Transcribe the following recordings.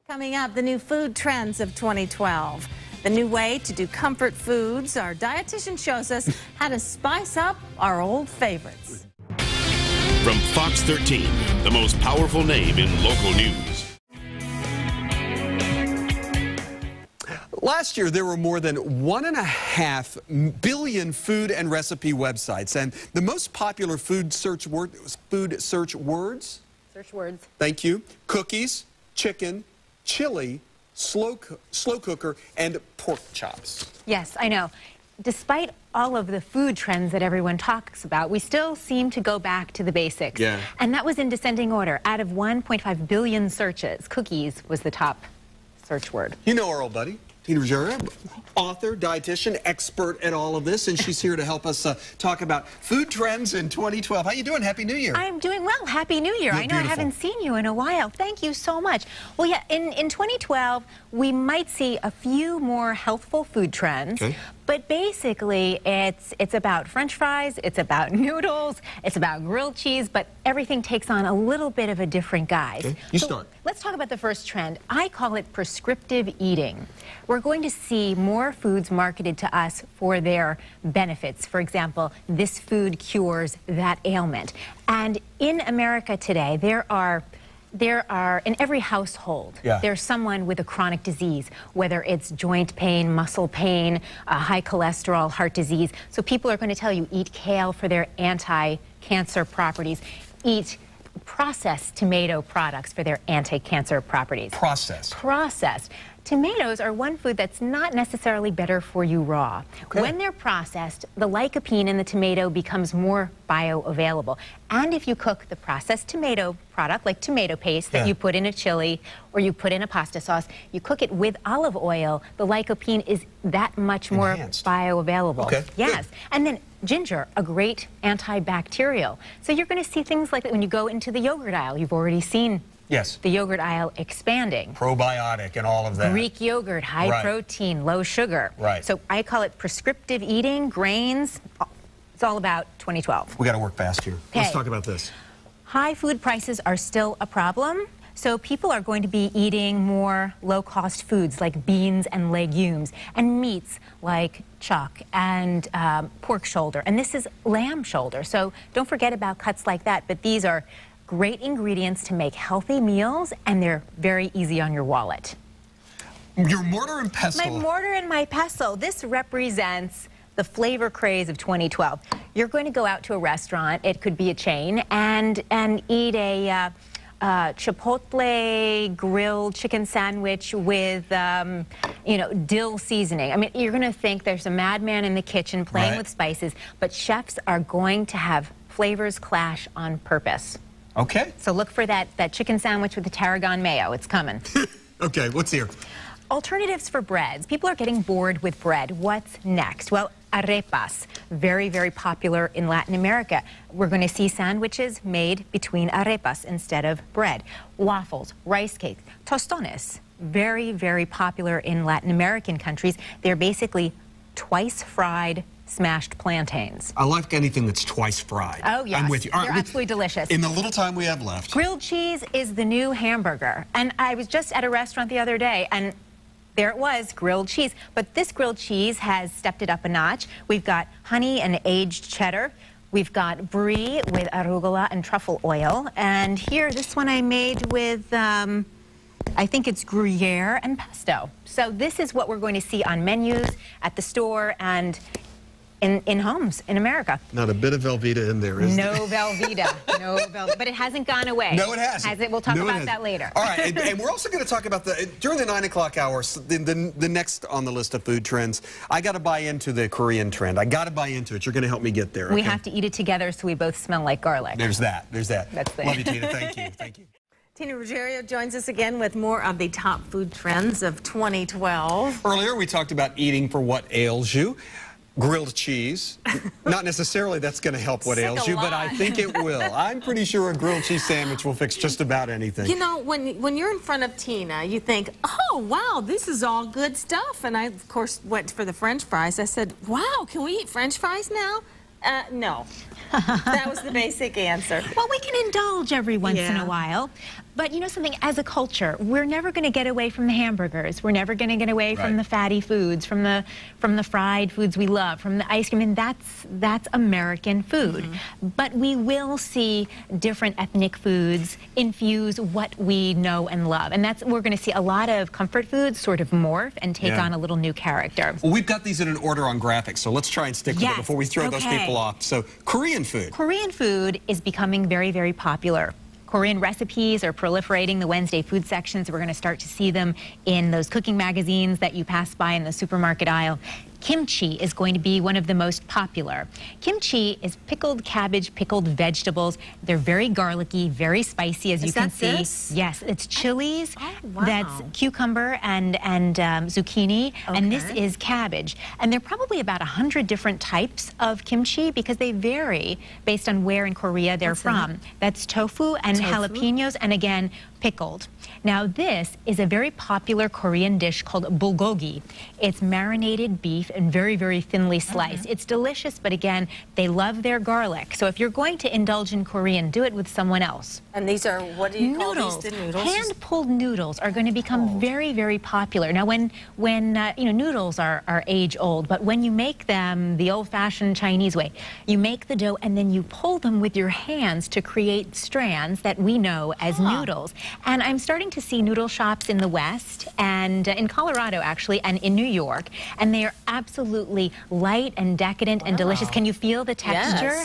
Coming up, the new food trends of 2012. The new way to do comfort foods. Our dietitian shows us how to spice up our old favorites. From Fox 13, the most powerful name in local news. Last year, there were more than 1.5 billion food and recipe websites, and the most popular food search words. Search words. Thank you. Cookies, chicken, chili, slow cooker, and pork chops. Yes, I know. Despite all of the food trends that everyone talks about, we still seem to go back to the basics. Yeah. And that was in descending order. Out of 1.5 billion searches, cookies was the top search word. You know our old buddy, Ruggiero, author, dietitian, expert at all of this, and she's here to help us talk about food trends in 2012. How you doing? Happy New Year. I'm doing well. Happy New Year. I know beautiful. I haven't seen you in a while. Thank you so much. Well, yeah, in 2012, we might see a few more healthful food trends. Okay. But basically, it's about French fries, it's about noodles, it's about grilled cheese, but everything takes on a little bit of a different guise. Okay. You start. Let's talk about the first trend. I call it prescriptive eating. We're going to see more foods marketed to us for their benefits. For example, this food cures that ailment. And in America today, there are in every household, there's someone with a chronic disease, whether it's joint pain, muscle pain, high cholesterol, heart disease. So people are going to tell you, eat kale for their anti-cancer properties. Eat processed tomato products for their anti-cancer properties. Processed. Tomatoes are one food that's not necessarily better for you raw. Okay. When they're processed, the lycopene in the tomato becomes more bioavailable. And if you cook the processed tomato product, like tomato paste that you put in a chili or you put in a pasta sauce, you cook it with olive oil, the lycopene is that much more bioavailable. Okay. Yes. Good. And then ginger, a great antibacterial. So you're going to see things like that when you go into the yogurt aisle. You've already seen the yogurt aisle expanding. Probiotic and all of that. Greek yogurt, high protein, low sugar. Right. So I call it prescriptive eating, grains. It's all about 2012. We got to work fast here. Let's talk about this. High food prices are still a problem. So people are going to be eating more low-cost foods like beans and legumes, and meats like chuck and pork shoulder. And this is lamb shoulder. So don't forget about cuts like that. But these are great ingredients to make healthy meals, and they're very easy on your wallet. Your mortar and pestle. My mortar and my pestle. This represents the flavor craze of 2012. You're going to go out to a restaurant, it could be a chain, and eat a chipotle grilled chicken sandwich with, you know, dill seasoning. I mean, you're going to think there's a madman in the kitchen playing with spices, but chefs are going to have flavors clash on purpose. Okay. So look for that chicken sandwich with the tarragon mayo. It's coming. Okay, what's here? Alternatives for breads. People are getting bored with bread. What's next? Well, arepas, very, very popular in Latin America. We're going to see sandwiches made between arepas instead of bread. Waffles, rice cakes, tostones, very, very popular in Latin American countries. They're basically twice fried smashed plantains. I like anything that's twice fried. Oh, yes. I'm with you. All right, they're absolutely delicious. In the little time we have left. Grilled cheese is the new hamburger. And I was just at a restaurant the other day, and there it was, grilled cheese. But this grilled cheese has stepped it up a notch. We've got honey and aged cheddar. We've got brie with arugula and truffle oil. And here, this one I made with, I think it's Gruyere and pesto. So this is what we're going to see on menus, at the store, and in homes in America. Not a bit of Velveeta in there, is there? No Velveeta. No Velveeta. But it hasn't gone away. No, it hasn't. We'll talk about that later. All right, and we're also going to talk about, during the 9 o'clock hour, the next on the list of food trends, I got to buy into the Korean trend. I got to buy into it. You're going to help me get there. We have to eat it together so we both smell like garlic. There's that. There's that. That's the Love you, Tina. Thank you. Thank you. Tina Ruggiero joins us again with more of the top food trends of 2012. Earlier, we talked about eating for what ails you. Grilled cheese. Not necessarily that's going to help what ails you, but I think it will. I'm pretty sure a grilled cheese sandwich will fix just about anything. You know, when you're in front of Tina, you think, oh, wow, this is all good stuff. And I, of course, went for the French fries. I said, wow, can we eat French fries now? No. That was the basic answer. Well, we can indulge every once in a while. But you know something, as a culture, we're never going to get away from the hamburgers. We're never going to get away from the fatty foods, from the fried foods we love, from the ice cream, and that's American food. But we will see different ethnic foods infuse what we know and love. And we're going to see a lot of comfort foods sort of morph and take on a little new character. Well, we've got these in an order on graphics, so let's try and stick with it before we throw those people off. So, Korean food. Korean food is becoming very, very popular. Korean recipes are proliferating the Wednesday food sections. We're going to start to see them in those cooking magazines that you pass by in the supermarket aisle. Kimchi is going to be one of the most popular. Kimchi is pickled cabbage, pickled vegetables. They're very garlicky, very spicy, as you can see. This? Yes, it's chilies. Oh, wow. That's cucumber and zucchini, and this is cabbage. And there are probably about 100 different types of kimchi because they vary based on where in Korea they're from. That's tofu and jalapenos, and again, pickled. Now, this is a very popular Korean dish called bulgogi. It's marinated beef and very, very thinly sliced. It's delicious, but again, they love their garlic. So if you're going to indulge in Korean, do it with someone else. And these are, what do you call these? The noodles? Hand-pulled noodles are going to become very, very popular. Now, when you know, noodles are age-old, but when you make them the old-fashioned Chinese way, you make the dough and then you pull them with your hands to create strands that we know as noodles. And I'm starting to see noodle shops in the West and in Colorado, actually, and in New York, and they are absolutely light and decadent and delicious. Can you feel the texture?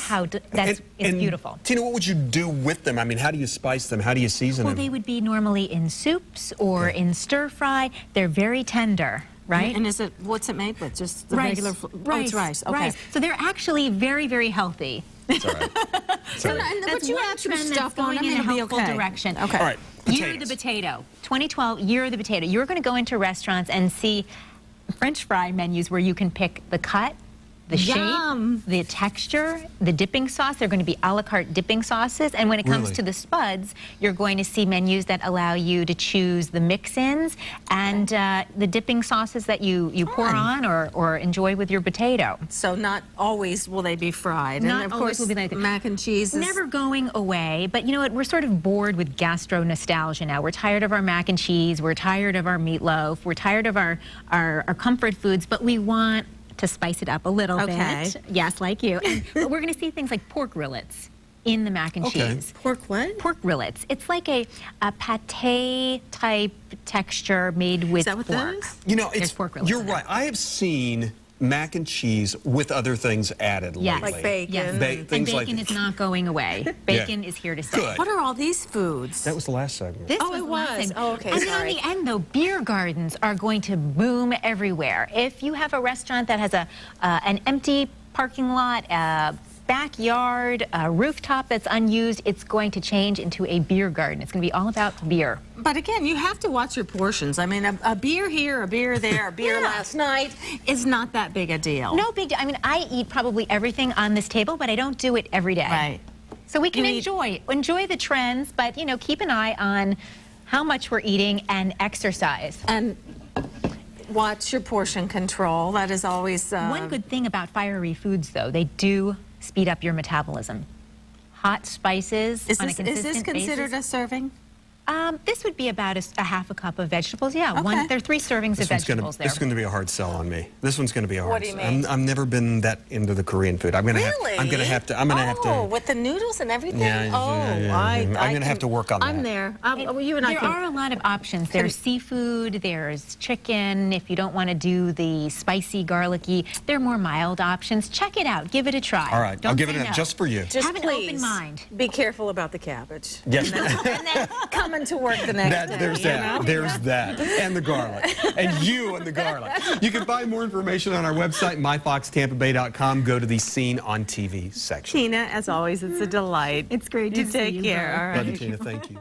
It's beautiful. Tina, what would you do with them? I mean, how do you spice them? How do you season them? Well, they would be normally in soups or in stir fry. They're very tender. Right? And what's it made with? Just the regular rice? Oh, it's rice. Okay. Rice. So they're actually very, very healthy. It's all right. It's all right. But you have some stuff going in a helpful direction. Okay. All right. Year of the potato. 2012, Year of the Potato. You're going to go into restaurants and see French fry menus where you can pick the cut, the shape, the texture, the dipping sauce. They're going to be a la carte dipping sauces. And when it comes to the spuds, you're going to see menus that allow you to choose the mix-ins and the dipping sauces that you pour on or enjoy with your potato. So not always will they be fried. Not and of course, will be like that. Mac and cheese is never going away. But you know what? We're sort of bored with gastro nostalgia now. We're tired of our mac and cheese. We're tired of our meatloaf. We're tired of our comfort foods. But we want to spice it up a little bit. Yes, like you. But we're going to see things like pork rillets in the mac and cheese. Pork what? Pork rillets. It's like a pate type texture made with pork. Is that what that is? You know, pork rillets. You're right. I have seen mac and cheese with other things added lately. Like bacon. Yes. And bacon is not going away. Bacon is here to stay. Good. What are all these foods? That was the last segment. This it was. was. Oh, okay, And sorry. then on the end, though, beer gardens are going to boom everywhere. If you have a restaurant that has an empty parking lot, backyard, a rooftop that's unused, it's going to change into a beer garden. It's going to be all about beer. But again, you have to watch your portions. I mean, a beer here, a beer there, a beer last night is not that big a deal. No big deal. I mean, I eat probably everything on this table, but I don't do it every day. Right. So we can enjoy the trends, but, you know, keep an eye on how much we're eating and exercise. And watch your portion control. That is always... One good thing about fiery foods, though, they do speed up your metabolism. Hot spices on a consistent basis. Is this considered a serving? This would be about a half a cup of vegetables. Yeah, there are 3 servings of vegetables there. This is going to be a hard sell on me. This one's going to be a hard sell. What do you mean? I've never been that into the Korean food. I'm going to have to. Oh, with the noodles and everything? Yeah, I'm going to have to work on that. I'm there. You and I There are a lot of options. There's seafood, there's chicken. If you don't want to do the spicy, garlicky, there are more mild options. Check it out. Give it a try. All right, I'll give it a just for you. Just have an open mind. Be careful about the cabbage. Yes. And then come into work the next day. There's that. There's that. And the garlic. And you and the garlic. You can find more information on our website, myfoxtampabay.com. Go to the Seen on TV section. Tina, as always, it's a delight. It's great to see you. Take care. All right. Love you, Tina. Thank you.